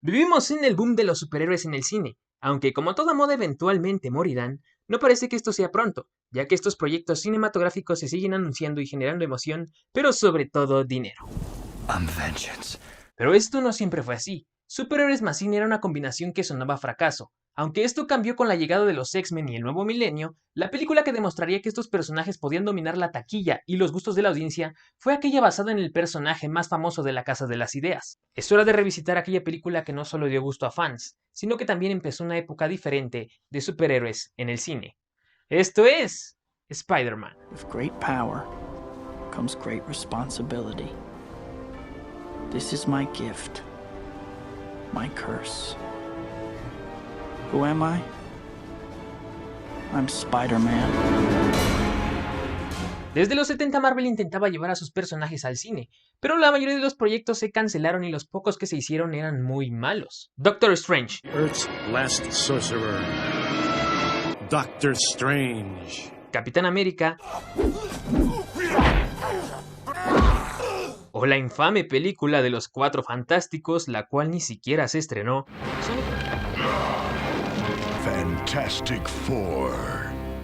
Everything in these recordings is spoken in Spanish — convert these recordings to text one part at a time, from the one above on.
Vivimos en el boom de los superhéroes en el cine, aunque como toda moda eventualmente morirán, no parece que esto sea pronto, ya que estos proyectos cinematográficos se siguen anunciando y generando emoción, pero sobre todo dinero. Pero esto no siempre fue así. Superhéroes más cine era una combinación que sonaba a fracaso. Aunque esto cambió con la llegada de los X-Men y el nuevo milenio, la película que demostraría que estos personajes podían dominar la taquilla y los gustos de la audiencia fue aquella basada en el personaje más famoso de la Casa de las Ideas. Es hora de revisitar aquella película que no solo dio gusto a fans, sino que también empezó una época diferente de superhéroes en el cine. Esto es Spider-Man. With great power comes great responsibility. This is my gift, my curse. Who am I? I'm Spider-Man. Desde los 70 Marvel intentaba llevar a sus personajes al cine, pero la mayoría de los proyectos se cancelaron y los pocos que se hicieron eran muy malos. Doctor Strange, Earth's Last Sorcerer, Doctor Strange, Capitán América o la infame película de los Cuatro Fantásticos, la cual ni siquiera se estrenó, Fantastic Four.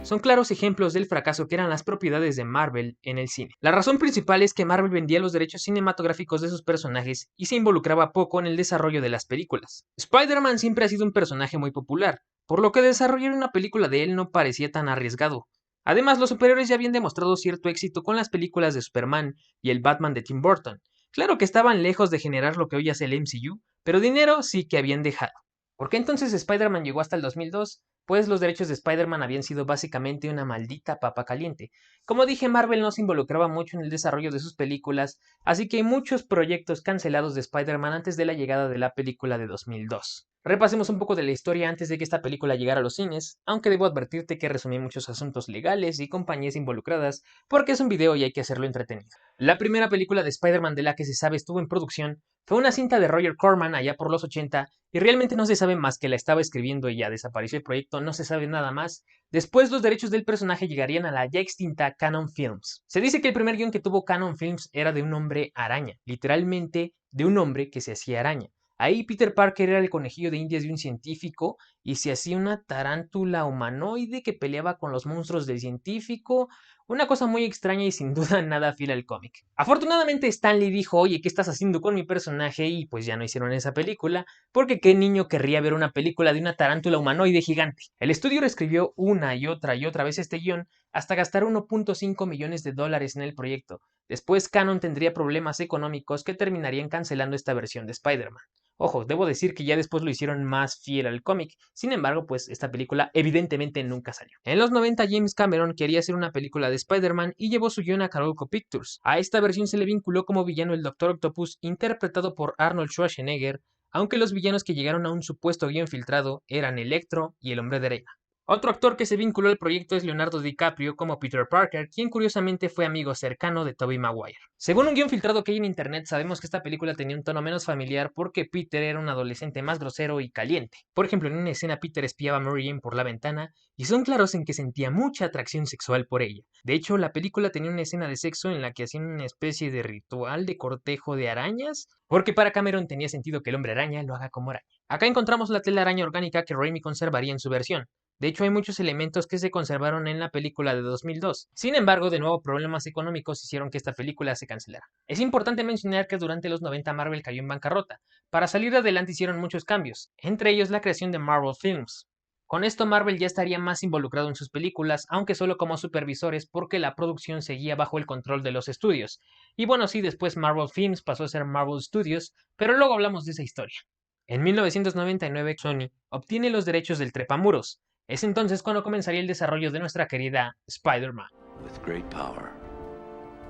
son claros ejemplos del fracaso que eran las propiedades de Marvel en el cine. La razón principal es que Marvel vendía los derechos cinematográficos de sus personajes y se involucraba poco en el desarrollo de las películas. Spider-Man siempre ha sido un personaje muy popular, por lo que desarrollar una película de él no parecía tan arriesgado. Además, los superhéroes ya habían demostrado cierto éxito con las películas de Superman y el Batman de Tim Burton. Claro que estaban lejos de generar lo que hoy hace el MCU, pero dinero sí que habían dejado. ¿Por qué entonces Spider-Man llegó hasta el 2002? Pues los derechos de Spider-Man habían sido básicamente una maldita papa caliente. Como dije, Marvel no se involucraba mucho en el desarrollo de sus películas, así que hay muchos proyectos cancelados de Spider-Man antes de la llegada de la película de 2002. Repasemos un poco de la historia antes de que esta película llegara a los cines, aunque debo advertirte que resumí muchos asuntos legales y compañías involucradas, porque es un video y hay que hacerlo entretenido. La primera película de Spider-Man de la que se sabe estuvo en producción fue una cinta de Roger Corman allá por los 80 y realmente no se sabe más que la estaba escribiendo y ya desapareció el proyecto, no se sabe nada más. Después los derechos del personaje llegarían a la ya extinta Canon Films. Se dice que el primer guión que tuvo Canon Films era de un hombre araña, literalmente de un hombre que se hacía araña. Ahí Peter Parker era el conejillo de indias de un científico y se hacía una tarántula humanoide que peleaba con los monstruos del científico. Una cosa muy extraña y sin duda nada fiel al cómic. Afortunadamente Stan Lee dijo, oye, ¿qué estás haciendo con mi personaje? Y pues ya no hicieron esa película, porque qué niño querría ver una película de una tarántula humanoide gigante. El estudio reescribió una y otra vez este guión hasta gastar 1.5 millones de dólares en el proyecto. Después Canon tendría problemas económicos que terminarían cancelando esta versión de Spider-Man. Ojo, debo decir que ya después lo hicieron más fiel al cómic, sin embargo, pues esta película evidentemente nunca salió. En los 90 James Cameron quería hacer una película de Spider-Man y llevó su guión a Carolco Pictures. A esta versión se le vinculó como villano el Dr. Octopus, interpretado por Arnold Schwarzenegger, aunque los villanos que llegaron a un supuesto guión filtrado eran Electro y el Hombre de Arena. Otro actor que se vinculó al proyecto es Leonardo DiCaprio como Peter Parker, quien curiosamente fue amigo cercano de Tobey Maguire. Según un guión filtrado que hay en internet, sabemos que esta película tenía un tono menos familiar porque Peter era un adolescente más grosero y caliente. Por ejemplo, en una escena Peter espiaba a Mary Jane por la ventana y son claros en que sentía mucha atracción sexual por ella. De hecho, la película tenía una escena de sexo en la que hacían una especie de ritual de cortejo de arañas, porque para Cameron tenía sentido que el hombre araña lo haga como araña. Acá encontramos la telaraña orgánica que Raimi conservaría en su versión. De hecho, hay muchos elementos que se conservaron en la película de 2002. Sin embargo, de nuevo, problemas económicos hicieron que esta película se cancelara. Es importante mencionar que durante los 90 Marvel cayó en bancarrota. Para salir adelante hicieron muchos cambios, entre ellos la creación de Marvel Films. Con esto Marvel ya estaría más involucrado en sus películas, aunque solo como supervisores porque la producción seguía bajo el control de los estudios. Y bueno, sí, después Marvel Films pasó a ser Marvel Studios, pero luego hablamos de esa historia. En 1999, Sony obtiene los derechos del Trepamuros. Es entonces cuando comenzaría el desarrollo de nuestra querida Spider-Man. With great power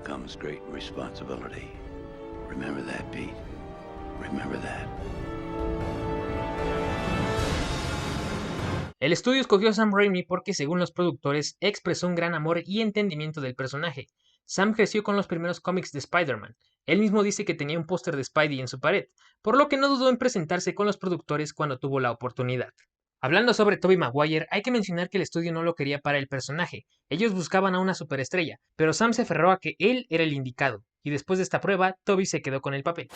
comes great responsibility. Remember that, Pete. Remember that. El estudio escogió a Sam Raimi porque, según los productores, expresó un gran amor y entendimiento del personaje. Sam creció con los primeros cómics de Spider-Man. Él mismo dice que tenía un póster de Spidey en su pared, por lo que no dudó en presentarse con los productores cuando tuvo la oportunidad. Hablando sobre Tobey Maguire, hay que mencionar que el estudio no lo quería para el personaje. Ellos buscaban a una superestrella, pero Sam se aferró a que él era el indicado, y después de esta prueba, Tobey se quedó con el papel.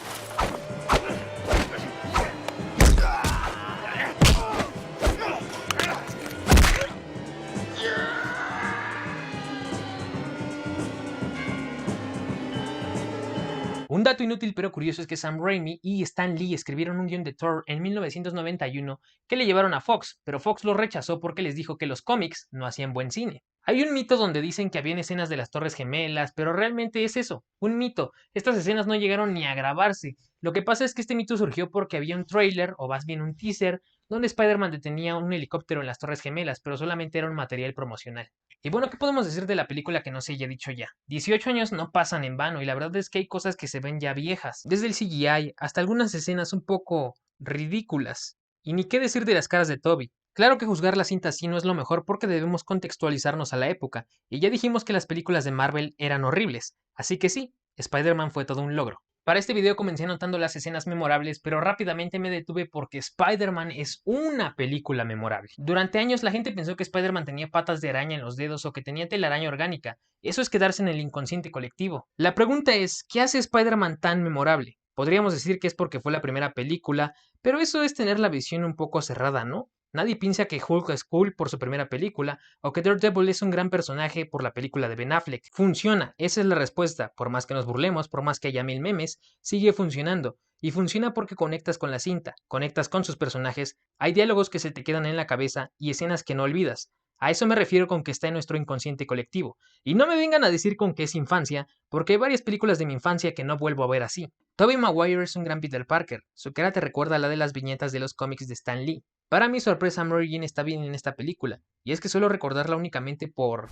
dato inútil pero curioso es que Sam Raimi y Stan Lee escribieron un guion de Thor en 1991 que le llevaron a Fox, pero Fox lo rechazó porque les dijo que los cómics no hacían buen cine. Hay un mito donde dicen que habían escenas de las Torres Gemelas, pero realmente es eso, un mito. Estas escenas no llegaron ni a grabarse. Lo que pasa es que este mito surgió porque había un tráiler, o más bien un teaser, donde Spider-Man detenía un helicóptero en las Torres Gemelas, pero solamente era un material promocional. Y bueno, ¿qué podemos decir de la película que no se haya dicho ya? 18 años no pasan en vano y la verdad es que hay cosas que se ven ya viejas, desde el CGI hasta algunas escenas un poco ridículas. Y ni qué decir de las caras de Toby. Claro que juzgar la cinta así no es lo mejor porque debemos contextualizarnos a la época, y ya dijimos que las películas de Marvel eran horribles, así que sí, Spider-Man fue todo un logro. Para este video comencé anotando las escenas memorables, pero rápidamente me detuve porque Spider-Man es una película memorable. Durante años la gente pensó que Spider-Man tenía patas de araña en los dedos o que tenía telaraña orgánica. Eso es quedarse en el inconsciente colectivo. La pregunta es, ¿qué hace Spider-Man tan memorable? Podríamos decir que es porque fue la primera película, pero eso es tener la visión un poco cerrada, ¿no? Nadie piensa que Hulk es cool por su primera película o que Daredevil es un gran personaje por la película de Ben Affleck. Funciona, esa es la respuesta. Por más que nos burlemos, por más que haya 1000 memes, sigue funcionando. Y funciona porque conectas con la cinta, conectas con sus personajes, hay diálogos que se te quedan en la cabeza y escenas que no olvidas. A eso me refiero con que está en nuestro inconsciente colectivo. Y no me vengan a decir con que es infancia, porque hay varias películas de mi infancia que no vuelvo a ver así. Tobey Maguire es un gran Peter Parker. Su cara te recuerda a la de las viñetas de los cómics de Stan Lee. Para mi sorpresa, Mary Jane está bien en esta película, y es que suelo recordarla únicamente por...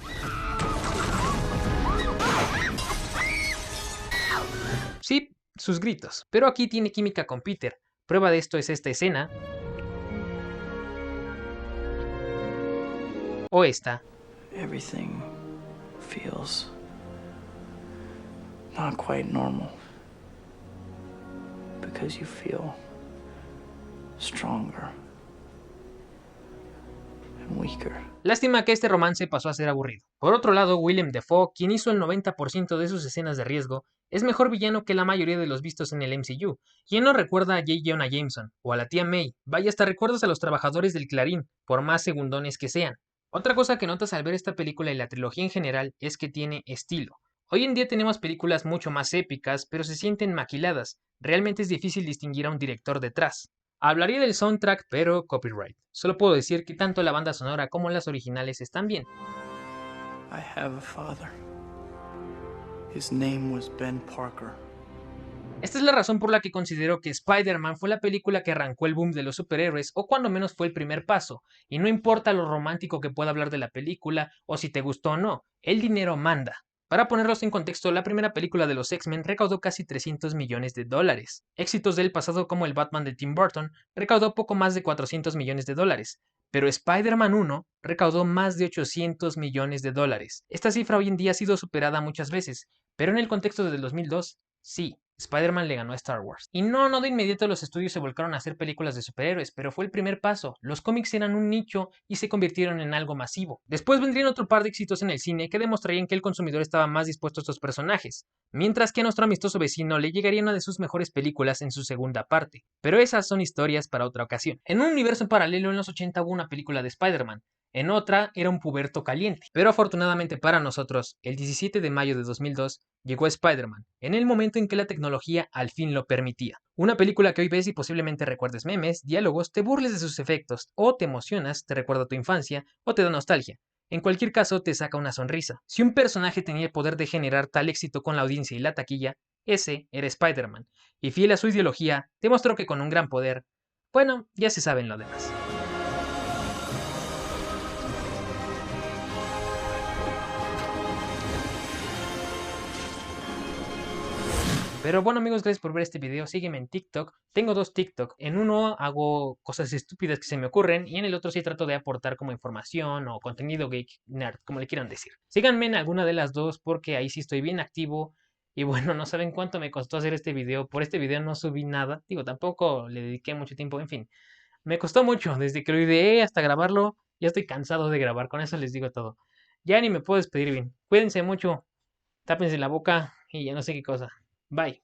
sí, sus gritos. Pero aquí tiene química con Peter. Prueba de esto es esta escena. O esta. Everything feels not quite normal. Because you feel stronger and weaker. Lástima que este romance pasó a ser aburrido. Por otro lado, Willem Dafoe, quien hizo el 90% de sus escenas de riesgo, es mejor villano que la mayoría de los vistos en el MCU. ¿Quién no recuerda a J. Jonah Jameson? O a la tía May. Vaya, hasta recuerdas a los trabajadores del Clarín, por más segundones que sean. Otra cosa que notas al ver esta película y la trilogía en general es que tiene estilo. Hoy en día tenemos películas mucho más épicas, pero se sienten maquiladas. Realmente es difícil distinguir a un director detrás. Hablaría del soundtrack, pero copyright. Solo puedo decir que tanto la banda sonora como las originales están bien. I have a father. His name was Ben Parker. Esta es la razón por la que considero que Spider-Man fue la película que arrancó el boom de los superhéroes, o cuando menos fue el primer paso, y no importa lo romántico que pueda hablar de la película, o si te gustó o no, el dinero manda. Para ponerlos en contexto, la primera película de los X-Men recaudó casi $300 millones. Éxitos del pasado como el Batman de Tim Burton recaudó poco más de $400 millones, pero Spider-Man 1 recaudó más de $800 millones. Esta cifra hoy en día ha sido superada muchas veces, pero en el contexto del 2002, sí, Spider-Man le ganó a Star Wars. Y no de inmediato los estudios se volcaron a hacer películas de superhéroes, pero fue el primer paso. Los cómics eran un nicho y se convirtieron en algo masivo. Después vendrían otro par de éxitos en el cine que demostrarían que el consumidor estaba más dispuesto a estos personajes, mientras que a nuestro amistoso vecino le llegaría una de sus mejores películas en su segunda parte. Pero esas son historias para otra ocasión. En un universo paralelo en los 80 hubo una película de Spider-Man. En otra era un puberto caliente. Pero afortunadamente para nosotros, el 17 de mayo de 2002 llegó Spider-Man, en el momento en que la tecnología al fin lo permitía. Una película que hoy ves y posiblemente recuerdes memes, diálogos, te burles de sus efectos, o te emocionas, te recuerda tu infancia, o te da nostalgia. En cualquier caso, te saca una sonrisa. Si un personaje tenía el poder de generar tal éxito con la audiencia y la taquilla, ese era Spider-Man. Y fiel a su ideología, demostró que con un gran poder, bueno, ya se saben lo demás. Pero bueno amigos, gracias por ver este video, sígueme en TikTok, tengo 2 TikTok, en uno hago cosas estúpidas que se me ocurren y en el otro sí trato de aportar como información o contenido geek, nerd, como le quieran decir. Síganme en alguna de las dos porque ahí sí estoy bien activo y bueno, no saben cuánto me costó hacer este video, por este video no subí nada, digo, tampoco le dediqué mucho tiempo, en fin, me costó mucho, desde que lo ideé hasta grabarlo, ya estoy cansado de grabar, con eso les digo todo. Ya ni me puedo despedir bien, cuídense mucho, tápense la boca y ya no sé qué cosa. Bye.